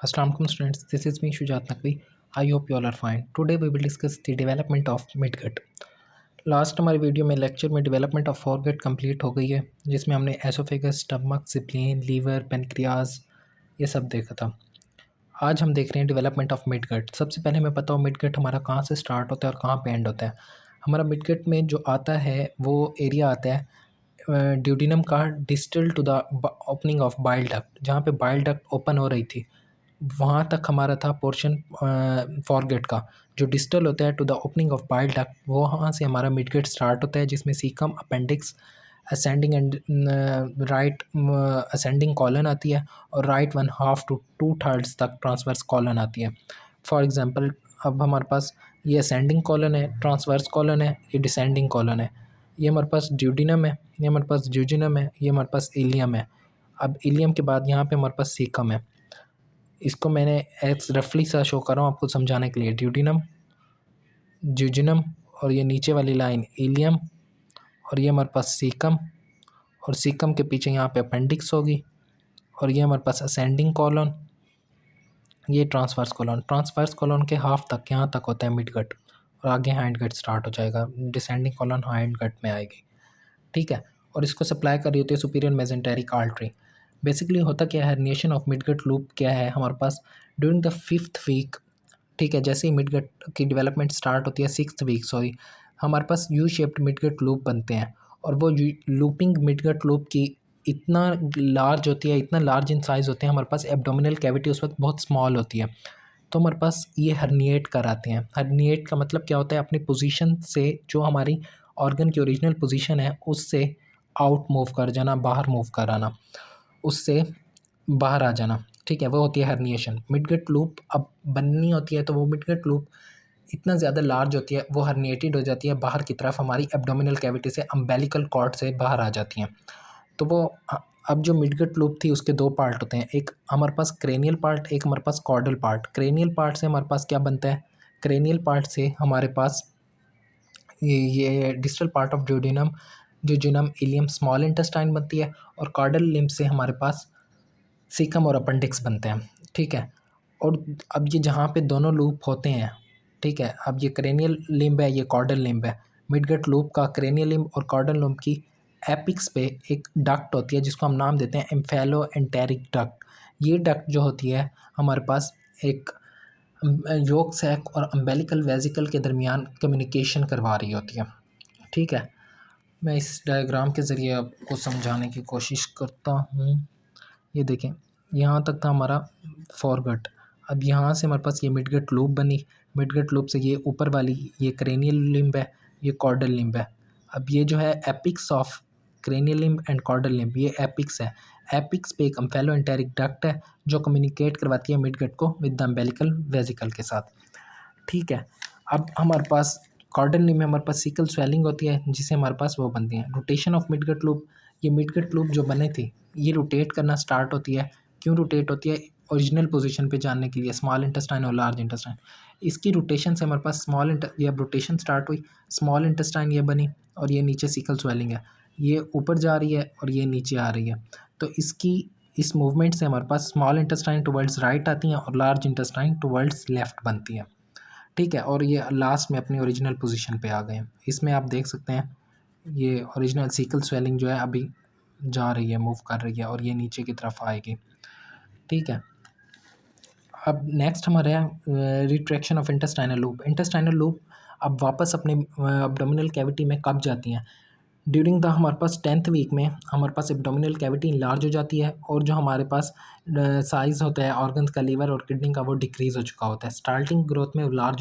Assalamualaikum students, this is me Shujat Naqvi. I hope you all are fine. Today we will discuss the development of midgut. Last हमारी video में lecture में development of foregut complete हो गई है, जिसमें हमने oesophagus, stomach, spleen, liver, pancreas ये सब देखा था। आज हम देख रहे हैं डेवलपमेंट ऑफ मिडगट। सबसे पहले हमें पता हो मिडगट हमारा कहाँ से स्टार्ट होता है और कहाँ पे एंड होता है। हमारा मिडगट में जो आता है वो एरिया आता है ड्यूडिनम का distal to the opening of bile duct. जहाँ पे बाइल डक्ट ओपन हो रही थी वहाँ तक हमारा था पोर्शन फॉरगेट का, जो डिस्टल होता है to the opening of bile duct, वो वहाँ से हमारा मिडगेट स्टार्ट होता है, जिसमें caecum, appendix, ascending and right ascending colon आती है और राइट 1/2 to 2/3 तक ट्रांसवर्स कॉलन आती है। फॉर एग्जांपल अब हमारे पास ये असेंडिंग कॉलन है, ट्रांसवर्स कॉलन है, ये डिसेंडिंग कॉलन है। ये हमारे पास ड्यूडिनम है, ये हमारे पास ज्यूजिनम है, ये हमारे पास इलियम है। अब इलियम के बाद यहाँ पे हमारे पास सीकम है। इसको मैंने एक्स रफली सा शो कर रहा हूँ आपको समझाने के लिए। ड्यूडिनम, ज्यूजिनम और ये नीचे वाली लाइन इलियम और ये हमारे पास सीकम, और सीकम के पीछे यहाँ पे अपेंडिक्स होगी और ये हमारे पास असेंडिंग कॉलन, ये ट्रांसवर्स कॉलन। ट्रांसवर्स कॉलन के हाफ तक यहाँ तक होता है मिडगट और आगे हैंड गट स्टार्ट हो जाएगा। डिसेंडिंग कॉलन हैंड गट में आएगी, ठीक है। और इसको सप्लाई कर रही होती है सुपीरियर मेसेंटेरिक आर्टरी। बेसिकली होता क्या है, हर्निएशन ऑफ मिडगट लूप क्या है हमारे पास ड्यूरिंग द 5th वीक, ठीक है। जैसे ही मिडगट की डेवलपमेंट स्टार्ट होती है 6th वीक सॉरी, हमारे पास यू शेप्ड मिडगट लूप बनते हैं और वो लूपिंग मिडगट लूप की इतना लार्ज होती है, इतना लार्ज इन साइज़ होते हैं हमारे पास। एब्डोमिनल कैविटी उस वक्त बहुत स्मॉल होती है, तो हमारे पास ये हर्निएट कराते हैं। हर्निएट का मतलब क्या होता है, अपनी पोजीशन से जो हमारी ऑर्गन की ओरिजिनल पोजीशन है उससे आउट मूव कर जाना, बाहर मूव कर आना, उससे बाहर आ जाना, ठीक है। वो होती है हर्निएशन। मिडगट लूप अब बननी होती है तो वो मिडगट लूप इतना ज़्यादा लार्ज होती है, वो हर्निएटेड हो जाती है बाहर की तरफ, हमारी एब्डोमिनल कैविटी से, अम्बेलिकल कॉर्ड से बाहर आ जाती हैं। तो वो अब जो मिडगट लूप थी उसके 2 पार्ट होते हैं, एक हमारे पास क्रेनियल पार्ट, एक हमारे पास कॉर्डल पार्ट। क्रेनियल पार्ट से हमारे पास क्या बनता है, क्रेनियल पार्ट से हमारे पास ये distal part of duodenum, jejunum, ileum, small intestine बनती है और कॉर्डल लिम्ब से हमारे पास सीकम और अपेंडिक्स बनते हैं, ठीक है। और अब ये जहाँ पे दोनों लूप होते हैं, ठीक है, अब ये क्रेनियल लिम्ब है, ये कॉर्डल लिम्ब है। मिडगट लूप का क्रेनियल लिम्ब और कॉर्डल लिम्ब की एपिक्स पे एक डक्ट होती है जिसको हम नाम देते हैं एम्फेलो एंटेरिक डक्ट। ये डक्ट जो होती है हमारे पास एक योक सैक और अम्बेलिकल वेजिकल के दरमियान कम्युनिकेशन करवा रही होती है, ठीक है। मैं इस डायग्राम के ज़रिए आपको समझाने की कोशिश करता हूँ। ये देखें, यहाँ तक था हमारा फॉरगट। अब यहाँ से हमारे पास ये मिडगट लूप बनी, मिडगट लूप से ये ऊपर वाली ये क्रेनियल लिम्ब है, ये कॉर्डल लिम्ब है। अब ये जो है apex of cranial limb and caudal limb, ये एपिक्स है। एपिक्स पे एक अम्फेलो एंटेरिक डक्ट है जो कम्युनिकेट करवाती है मिडगट को विद द अम्बेलिकल वेजिकल के साथ, ठीक है। अब हमारे पास कॉर्डल लिम्ब में हमारे पास सिकल स्वेलिंग होती है जिससे हमारे पास वो बनती है रोटेशन ऑफ मिडगट लूप। ये मिडगट लूप जो बने थे ये रोटेट करना स्टार्ट होती है। क्यों रोटेट होती है, ओरिजिनल पोजीशन पे जाने के लिए, स्मॉल इंटेस्टाइन और लार्ज इंटेस्टाइन। इसकी रोटेशन से हमारे पास ये अब रोटेशन स्टार्ट हुई, स्मॉल इंटेस्टाइन ये बनी और ये नीचे सिकल स्वेलिंग है, ये ऊपर जा रही है और ये नीचे आ रही है। तो इस मूवमेंट से हमारे पास स्मॉल इंटेस्टाइन टुवर्ड्स राइट आती हैं और लार्ज इंटेस्टाइन टुवर्ड्स लेफ्ट बनती है, ठीक है। और ये लास्ट में अपनी ओरिजिनल पोजीशन पे आ गए हैं। इसमें आप देख सकते हैं ये ओरिजिनल सिकल स्वेलिंग जो है अभी जा रही है, मूव कर रही है और ये नीचे की तरफ आएगी, ठीक है। अब नेक्स्ट हमारा है retraction of intestinal loop. Intestinal loop अब वापस अपने एब्डोमिनल कैविटी में कब जाती हैं, ड्यूरिंग द हमारे पास 10th वीक में हमारे पास एब्डोमिनल कैविटी लार्ज हो जाती है और जो हमारे पास साइज़ होता है ऑर्गन्स का, लीवर और किडनी का, वो डिक्रीज़ हो चुका होता है। स्टार्टिंग ग्रोथ में लार्ज